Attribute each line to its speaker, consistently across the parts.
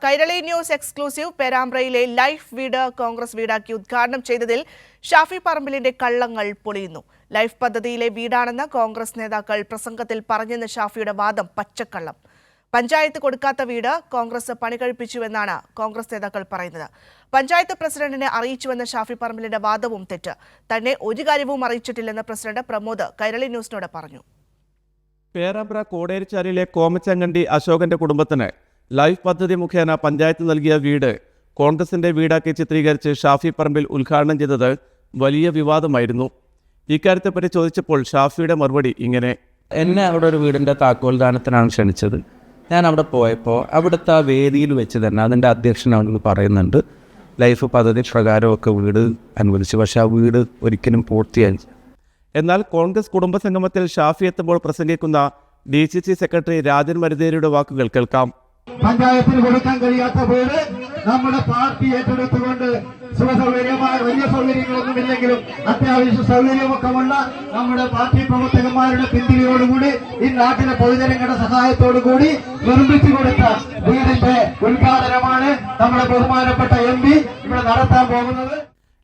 Speaker 1: Kairali news exclusive പേരാമ്പ്രയിലെ life വീട് കോൺഗ്രസ് വീടാക്കി ഉദ്ഘാടനം ചെയ്തതിൽ ഷാഫി പറമ്പിലിന്റെ കള്ളങ്ങൾ പൊളിയുന്നു. ലൈഫ് പദ്ധതിയിലെ വീടാണെന്ന് കോൺഗ്രസ് നേതാക്കൾ പ്രസംഗത്തിൽ പറഞ്ഞെന്ന് ഷാഫിയുടെ വാദം പച്ചക്കള്ളം. പഞ്ചായത്ത് കൊടുക്കാത്ത വീട് കോൺഗ്രസ് പണികഴിപ്പിച്ചുവെന്നാണ് കോൺഗ്രസ് നേതാക്കൾ പറയുന്നത്. പഞ്ചായത്ത് പ്രസിഡന്റിനെ അറിയിച്ചുവെന്ന ഷാഫി പറമ്പിലിന്റെ വാദവും തെറ്റ്. തന്നെ ഒരു കാര്യവും അറിയിച്ചിട്ടില്ലെന്ന് പ്രസിഡന്റ് പ്രമോദ് കൈരളി ന്യൂസിനോട് പറഞ്ഞു.
Speaker 2: പേരാമ്പ്ര കോടേരിച്ചാലിലെ കോമച്ചങ്ങണ്ടി അശോകന്റെ കുടുംബത്തിന് ലൈഫ് പദ്ധതി മുഖേന പഞ്ചായത്ത് നൽകിയ വീട് കോൺഗ്രസിന്റെ വീടാക്കി ചിത്രീകരിച്ച് ഷാഫി പറമ്പിൽ ഉദ്ഘാടനം ചെയ്തത് വലിയ വിവാദമായിരുന്നു. ഇക്കാര്യത്തെപ്പറ്റി ചോദിച്ചപ്പോൾ ഷാഫിയുടെ മറുപടി ഇങ്ങനെ:
Speaker 3: എന്നെ അവിടെ ഒരു വീടിൻ്റെ താക്കോൽദാനത്തിനാണ് ക്ഷണിച്ചത്. ഞാൻ അവിടെ പോയപ്പോൾ അവിടുത്തെ ആ വേദിയിൽ വെച്ച് തന്നെ അതിൻ്റെ അധ്യക്ഷൻ അവിടെ പറയുന്നുണ്ട് ലൈഫ് പദ്ധതി പ്രകാരമൊക്കെ വീട് അനുവദിച്ചു, പക്ഷേ ആ വീട് ഒരിക്കലും പൂർത്തിയായി.
Speaker 2: എന്നാൽ കോൺഗ്രസ് കുടുംബസംഗമത്തിൽ ഷാഫി എത്തുമ്പോൾ പ്രസംഗിക്കുന്ന DCC സെക്രട്ടറി രാജൻ മരുതേരിയുടെ വാക്കുകൾ കേൾക്കാം.
Speaker 4: പഞ്ചായത്തിന് കൊടുക്കാൻ കഴിയാത്ത വീട് നമ്മുടെ പാർട്ടി ഏറ്റെടുത്തുകൊണ്ട് സുഖസൗകര്യമായ വലിയ സൗകര്യങ്ങളൊന്നുമില്ലെങ്കിലും അത്യാവശ്യ സൗകര്യമൊക്കെ ഉള്ള നമ്മുടെ പാർട്ടി പ്രവർത്തകന്മാരുടെ പിന്തുണയോടുകൂടി ഈ നാട്ടിലെ പൊതുജനങ്ങളുടെ സഹായത്തോടുകൂടി നിർമ്മിച്ചു കൊടുത്ത വീടിന്റെ ഉദ്ഘാടനമാണ് നമ്മുടെ ബഹുമാനപ്പെട്ട MP ഇവിടെ നടത്താൻ പോകുന്നത്.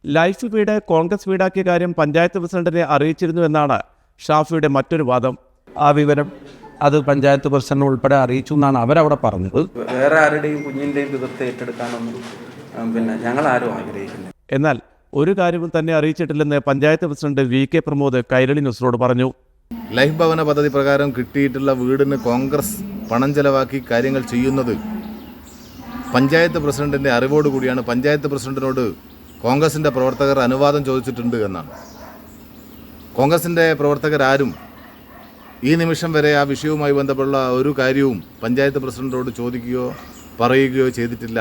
Speaker 2: ലൈഫ് വീട് കോൺഗ്രസ് വീടാക്കിയ കാര്യം പഞ്ചായത്ത് പ്രസിഡന്റിനെ അറിയിച്ചിരുന്നുവെന്നാണ് ഷാഫിയുടെ മറ്റൊരു വാദം.
Speaker 3: ആ വിവരം അത് പഞ്ചായത്ത് പ്രസിഡന്റ് ഉൾപ്പെടെ അറിയിച്ചു എന്നാണ് അവരവിടെ പറഞ്ഞത്. വേറെ ആരുടെയും കുഞ്ഞിൻ്റെയും വിധത്തെ ഏറ്റെടുക്കാനൊന്നും ഞങ്ങൾ ആരും ആഗ്രഹിക്കുന്നില്ല.
Speaker 2: എന്നാൽ ഒരു കാര്യവും തന്നെ അറിയിച്ചിട്ടില്ലെന്ന് പഞ്ചായത്ത് പ്രസിഡന്റ് VK പ്രമോദ് കൈരളി ന്യൂസിനോട് പറഞ്ഞു.
Speaker 5: ലൈഫ് ഭവന പദ്ധതി പ്രകാരം കിട്ടിയിട്ടുള്ള വീടിന് കോൺഗ്രസ് പണം ചെലവാക്കി കാര്യങ്ങൾ ചെയ്യുന്നത് പഞ്ചായത്ത് പ്രസിഡന്റിൻ്റെ അറിവോടുകൂടിയാണ്. പഞ്ചായത്ത് പ്രസിഡന്റിനോട് കോൺഗ്രസിൻ്റെ പ്രവർത്തകർ അനുവാദം ചോദിച്ചിട്ടുണ്ട് എന്നാണ്. കോൺഗ്രസിൻ്റെ പ്രവർത്തകരാരും ഈ നിമിഷം വരെ ആ വിഷയവുമായി ബന്ധപ്പെട്ട ഒരു കാര്യവും പഞ്ചായത്ത് പ്രസിഡന്റിനോട് ചോദിക്കുകയോ പറയുകയോ ചെയ്തിട്ടില്ല.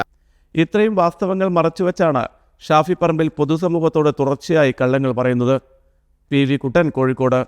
Speaker 2: ഇത്രയും വാസ്തവങ്ങൾ മറച്ചുവെച്ചാണ് ഷാഫി പറമ്പിൽ പൊതുസമൂഹത്തോട് തുടർച്ചയായി കള്ളങ്ങൾ പറയുന്നത്. PV കുട്ടൻ, കോഴിക്കോട്.